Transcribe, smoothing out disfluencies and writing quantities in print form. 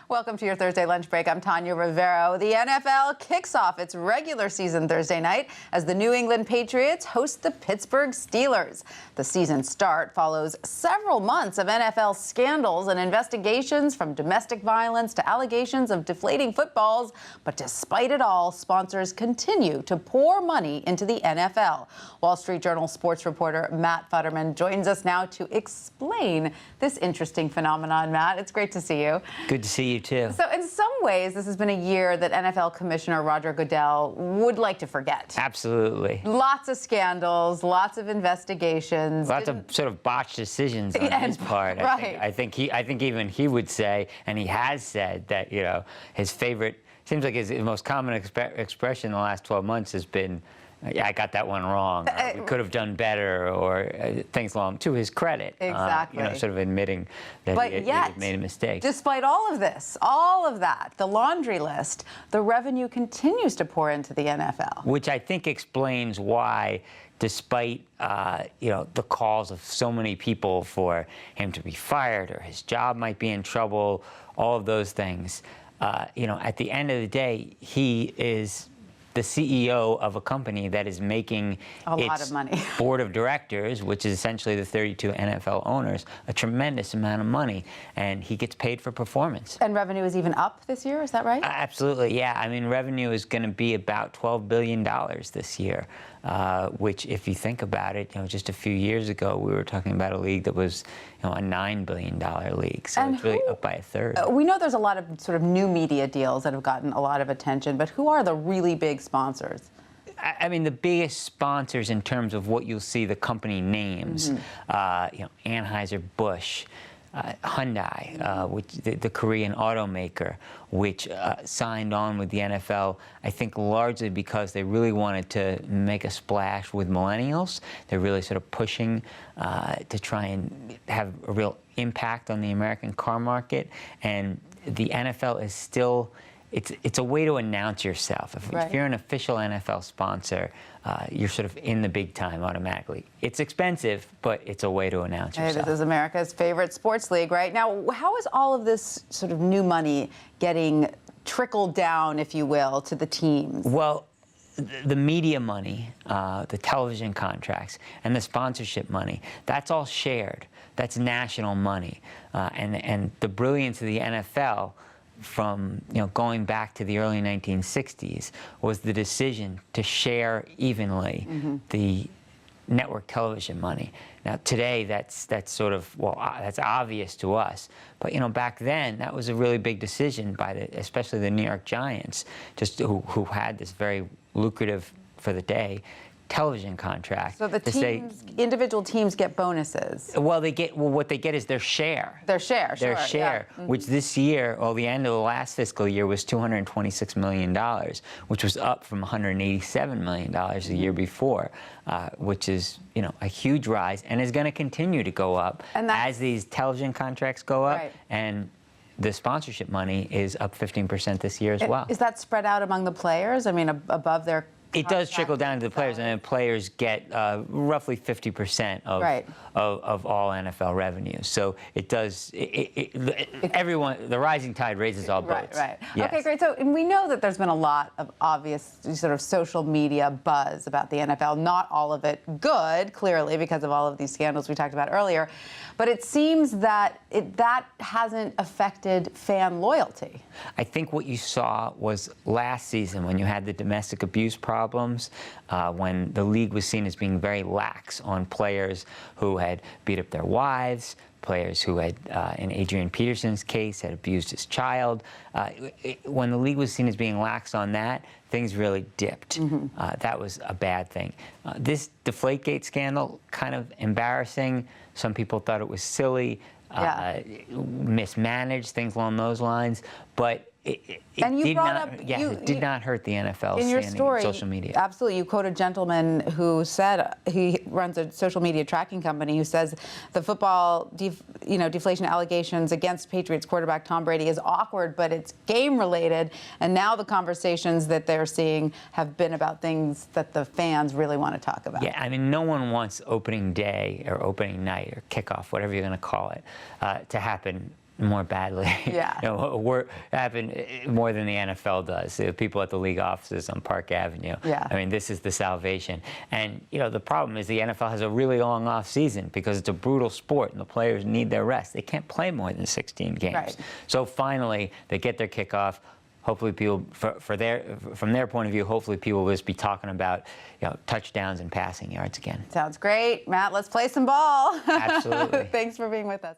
Welcome to your Thursday lunch break. I'm Tanya Rivero. The NFL kicks off its regular season Thursday night as the New England Patriots host the Pittsburgh Steelers. The season start follows several months of NFL scandals and investigations, from domestic violence to allegations of deflating footballs. But despite it all, sponsors continue to pour money into the NFL. Wall Street Journal sports reporter Matt Futterman joins us now to explain this interesting phenomenon. Matt, it's great to see you. Good to see you too. So in some ways, this has been a year that NFL Commissioner Roger Goodell would like to forget. Absolutely. Lots of scandals, lots of investigations. Lots of sort of botched decisions on his part. Right. I think even he would say, and he has said, that, you know, his favorite, seems like his most common expression in the last 12 months has been, yeah, I got that one wrong, or we could have done better, or things along, to his credit. Exactly. You know, sort of admitting that he had made a mistake. Despite all of this, all of that, the laundry list, the revenue continues to pour into the NFL. Which I think explains why, despite you know, the calls of so many people for him to be fired or his job might be in trouble, all of those things, you know, at the end of the day, he is the CEO of a company that is making a lot of money. Board of directors, which is essentially the 32 NFL owners, a tremendous amount of money, and he gets paid for performance. And revenue is even up this year, is that right? Absolutely, yeah. I mean, revenue is going to be about $12 billion this year, which, if you think about it, you know, just a few years ago, we were talking about a league that was, you know, a $9 billion league. So it's really up by a third. We know there's a lot of sort of new media deals that have gotten a lot of attention, but who are the really big sponsors? I mean, the biggest sponsors in terms of what you'll see the company names, you know, Anheuser-Busch, Hyundai, which the Korean automaker, which signed on with the NFL, I think largely because they really wanted to make a splash with millennials. They're really sort of pushing to try and have a real impact on the American car market. And the NFL is still, it's a way to announce yourself. If you're an official NFL sponsor, you're sort of in the big time automatically. It's expensive, but it's a way to announce yourself. This is America's favorite sports league, right? Now, how is all of this sort of new money getting trickled down, if you will, to the teams? Well, the media money, the television contracts, and the sponsorship money, that's all shared. That's national money. And the brilliance of the NFL, from, you know, going back to the early 1960s, was the decision to share evenly the network television money. Now today, that's sort of, well, that's obvious to us, but, you know, back then that was a really big decision by especially the New York Giants, just who had this very lucrative, for the day, television contract. So the teams, individual teams get bonuses. Well, what they get is their share. Their share, Their share, which this year, or the end of the last fiscal year, was $226 million, which was up from $187 million the year before, which is, you know, a huge rise, and is going to continue to go up as these television contracts go up. And the sponsorship money is up 15% this year as well. Is that spread out among the players? I mean, above their It does trickle down to the players, and the players get roughly 50% of all NFL revenue. So it does. Everyone, the rising tide raises all boats. Right. Yes. Okay, great. So we know that there's been a lot of obvious sort of social media buzz about the NFL. Not all of it good, clearly, because of all of these scandals we talked about earlier. But it seems that that hasn't affected fan loyalty. I think what you saw was last season, when you had the domestic abuse problems, when the league was seen as being very lax on players who had beat up their wives, players who had, in Adrian Peterson's case, had abused his child. When the league was seen as being lax on that, things really dipped. That was a bad thing. This Deflategate scandal, kind of embarrassing. Some people thought it was silly, mismanaged, things along those lines. But it did not hurt the NFL in your story, social media. Absolutely. You quote a gentleman who said, he runs a social media tracking company, who says the football deflation allegations against Patriots quarterback Tom Brady is awkward, but it's game related. And now the conversations that they're seeing have been about things that the fans really want to talk about. Yeah, I mean, no one wants opening day or opening night or kickoff, whatever you're going to call it, to happen more badly. Yeah. Happen more than the NFL does. The people at the league offices on Park Avenue. Yeah. I mean, this is the salvation. And, the problem is the NFL has a really long off season because it's a brutal sport and the players need their rest. They can't play more than 16 games. Right. So finally, they get their kickoff. Hopefully people, from their point of view, hopefully people will just be talking about touchdowns and passing yards again. Sounds great. Matt, let's play some ball. Absolutely. Thanks for being with us.